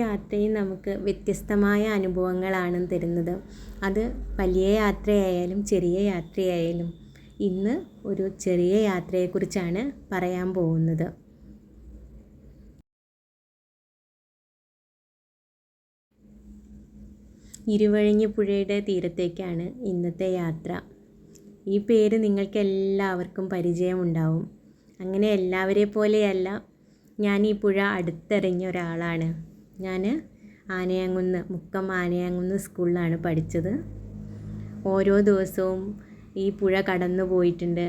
യാത്രയും നമുക്ക് വ്യത്യസ്തമായ അനുഭവങ്ങളാണ് തരുന്നത്. അത് വലിയ യാത്രയായാലും ചെറിയ യാത്രയായാലും. ഇന്ന് ഒരു ചെറിയ യാത്രയെക്കുറിച്ചാണ് പറയാൻ പോകുന്നത്. ഇരുവഴിഞ്ഞിപ്പുഴയുടെ തീരത്തേക്കാണ് ഇന്നത്തെ യാത്ര. ഈ പേര് നിങ്ങൾക്ക് എല്ലാവർക്കും പരിചയമുണ്ടാവും. അങ്ങനെ എല്ലാവരെ പോലെയല്ല, ഞാൻ ഈ പുഴ അടുത്തെറിഞ്ഞ ഒരാളാണ്. ഞാൻ മുക്കം ആനയാങ്കുന്ന് സ്കൂളിലാണ് പഠിച്ചത്. ഓരോ ദിവസവും ഈ പുഴ കടന്നു പോയിട്ടുണ്ട്.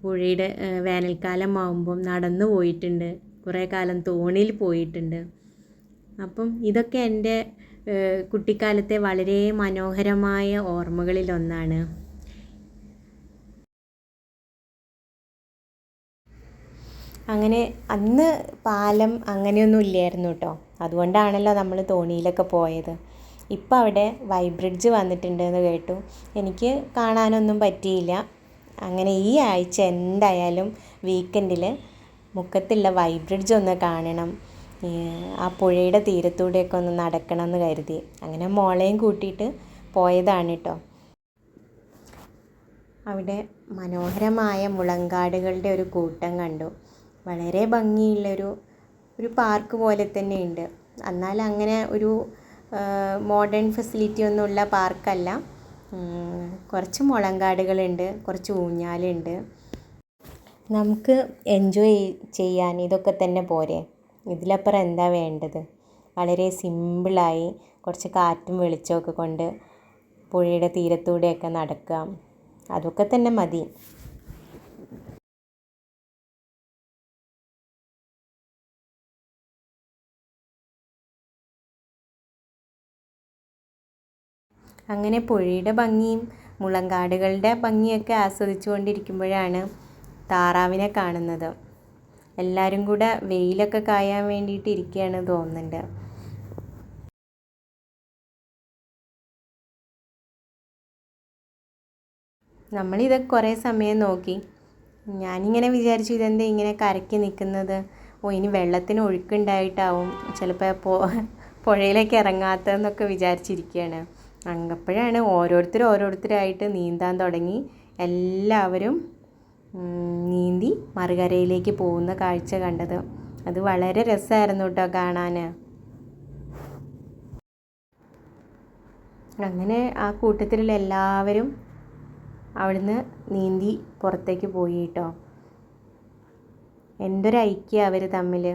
പുഴയുടെ വേനൽക്കാലം ആകുമ്പം നടന്നു പോയിട്ടുണ്ട്. കുറേ കാലം തോണിയിൽ പോയിട്ടുണ്ട്. അപ്പം ഇതൊക്കെ എൻ്റെ കുട്ടിക്കാലത്തെ വളരെ മനോഹരമായ ഓർമ്മകളിലൊന്നാണ്. അങ്ങനെ അന്ന് പാലം അങ്ങനെയൊന്നും ഇല്ലായിരുന്നു കേട്ടോ. അതുകൊണ്ടാണല്ലോ നമ്മൾ തോണിയിലൊക്കെ പോയത്. ഇപ്പം അവിടെ വൈബ്രിഡ്ജ് വന്നിട്ടുണ്ടെന്ന് കേട്ടു. എനിക്ക് കാണാനൊന്നും പറ്റിയില്ല. അങ്ങനെ ഈ ആഴ്ച എന്തായാലും വീക്കെൻഡിൽ മുക്കത്തുള്ള വൈബ്രിഡ്ജ് ഒന്ന് കാണണം, ആ പുഴയുടെ തീരത്തൂടെയൊക്കെ ഒന്ന് നടക്കണം എന്ന് കരുതി. അങ്ങനെ മോളെയും കൂട്ടിയിട്ട് പോയതാണ് കേട്ടോ. അവിടെ മനോഹരമായ മുളങ്കാടുകളുടെ ഒരു കൂട്ടം കണ്ടു. വളരെ ഭംഗിയുള്ളൊരു പാർക്ക് പോലെ തന്നെയുണ്ട്. എന്നാൽ അങ്ങനെ ഒരു മോഡേൺ ഫെസിലിറ്റി ഒന്നുമുള്ള പാർക്കല്ല. കുറച്ച് മുളങ്കാടുകളുണ്ട്, കുറച്ച് ഊഞ്ഞാലുണ്ട്. നമുക്ക് എൻജോയ് ചെയ്യാൻ ഇതൊക്കെ തന്നെ പോരെ. ഇതിലപ്പുറം എന്താ വേണ്ടത്? വളരെ സിമ്പിളായി കുറച്ച് കാറ്റും വെളിച്ചമൊക്കെ കൊണ്ട് പുഴയുടെ തീരത്തൂടെയൊക്കെ നടക്കുക, അതൊക്കെ തന്നെ മതി. അങ്ങനെ പുഴയുടെ ഭംഗിയും മുളങ്കാടുകളുടെ ഭംഗിയൊക്കെ ആസ്വദിച്ചു കൊണ്ടിരിക്കുമ്പോഴാണ് താറാവിനെ കാണുന്നത്. എല്ലാവരും കൂടെ വെയിലൊക്കെ കായാൻ വേണ്ടിയിട്ട് ഇരിക്കുകയാണ് തോന്നുന്നുണ്ട്. നമ്മളിതൊക്കെ കുറേ സമയം നോക്കി. ഞാനിങ്ങനെ വിചാരിച്ചു, ഇതെന്താ ഇങ്ങനെ കരയ്ക്ക് നിൽക്കുന്നത്? ഇനി വെള്ളത്തിന് ഒഴുക്കുണ്ടായിട്ടാവും ചിലപ്പോൾ പുഴയിലേക്ക് ഇറങ്ങാത്തതെന്നൊക്കെ വിചാരിച്ചിരിക്കുകയാണ്. അപ്പോഴാണ് ഓരോരുത്തരായിട്ട് നീന്താൻ തുടങ്ങി. എല്ലാവരും നീന്തി മറുകരയിലേക്ക് പോകുന്ന കാഴ്ച കണ്ടത്. അത് വളരെ രസമായിരുന്നു കേട്ടോ കാണാൻ. അങ്ങനെ ആ കൂട്ടത്തിലുള്ള എല്ലാവരും അവിടുന്ന് നീന്തി പുറത്തേക്ക് പോയി കേട്ടോ. എന്തൊരു ഐക്യം അവർ തമ്മിൽ.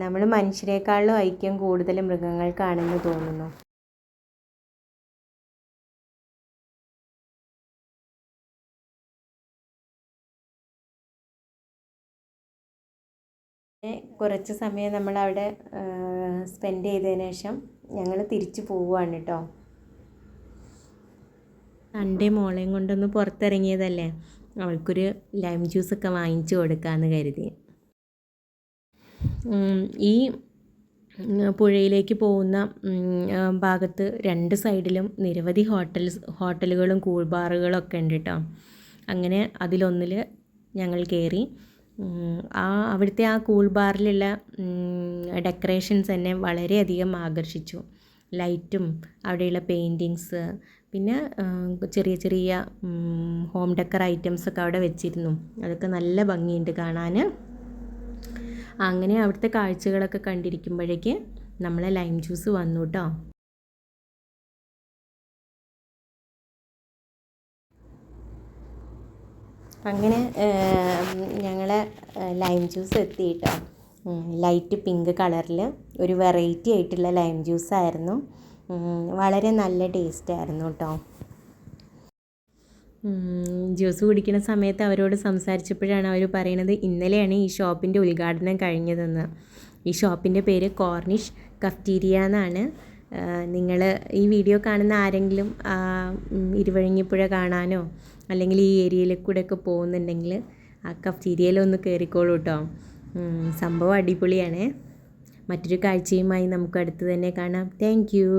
നമ്മൾ മനുഷ്യരെക്കാളും ഐക്യം കൂടുതൽ മൃഗങ്ങൾക്കാണെന്ന് തോന്നുന്നു. കുറച്ച് സമയം നമ്മളവിടെ സ്പെൻഡ് ചെയ്തതിന് ശേഷം ഞങ്ങൾ തിരിച്ചു പോവുകയാണ് കേട്ടോ. സൺഡേ മോളെയും കൊണ്ടൊന്ന് പുറത്തിറങ്ങിയതല്ലേ, അവൾക്കൊരു ലൈം ജ്യൂസൊക്കെ വാങ്ങിച്ചു കൊടുക്കാമെന്ന് കരുതി. ഈ പുഴയിലേക്ക് പോകുന്ന ഭാഗത്ത് രണ്ട് സൈഡിലും നിരവധി ഹോട്ടലുകളും കൂൾ ബാറുകളൊക്കെ ഉണ്ട് കേട്ടോ. അങ്ങനെ അതിലൊന്നിൽ ഞങ്ങൾ കയറി. അവിടുത്തെ ആ കൂൾ ബാറിലുള്ള ഡെക്കറേഷൻസ് എന്നെ വളരെയധികം ആകർഷിച്ചു. ലൈറ്റും അവിടെയുള്ള പെയിൻറ്റിങ്സ്, പിന്നെ ചെറിയ ഹോം ഡെക്കർ ഐറ്റംസൊക്കെ അവിടെ വെച്ചിരുന്നു. അതൊക്കെ നല്ല ഭംഗിയുണ്ട് കാണാൻ. അങ്ങനെ അവിടുത്തെ കാഴ്ചകളൊക്കെ കണ്ടിരിക്കുമ്പോഴേക്ക് നമ്മളെ ലൈം ജ്യൂസ് വന്നു കേട്ടോ. അങ്ങനെ ഞങ്ങൾ ലൈം ജ്യൂസ് എത്തി കേട്ടോ. ലൈറ്റ് പിങ്ക് കളറിൽ ഒരു വെറൈറ്റി ആയിട്ടുള്ള ലൈം ജ്യൂസായിരുന്നു. വളരെ നല്ല ടേസ്റ്റായിരുന്നു കേട്ടോ. ജ്യൂസ് കുടിക്കുന്ന സമയത്ത് അവരോട് സംസാരിച്ചപ്പോഴാണ് അവർ പറയണത് ഇന്നലെയാണ് ഈ ഷോപ്പിൻ്റെ ഉദ്ഘാടനം കഴിഞ്ഞതെന്ന്. ഈ ഷോപ്പിൻ്റെ പേര് കോർണിഷ് കഫ്റ്റീരിയ എന്നാണ്. നിങ്ങൾ ഈ വീഡിയോ കാണുന്ന ആരെങ്കിലും ഇരുവഴിഞ്ഞിപ്പുഴ കാണാനോ അല്ലെങ്കിൽ ഈ ഏരിയയിൽ കൂടെയൊക്കെ പോകുന്നുണ്ടെങ്കിൽ ആ കഫ്റ്റീരിയയിലൊന്ന് കയറിക്കോളൂ കേട്ടോ. സംഭവം അടിപൊളിയാണ്. മറ്റൊരു കാഴ്ചയുമായി നമുക്ക് അടുത്ത് തന്നെ കാണാം. Thank you.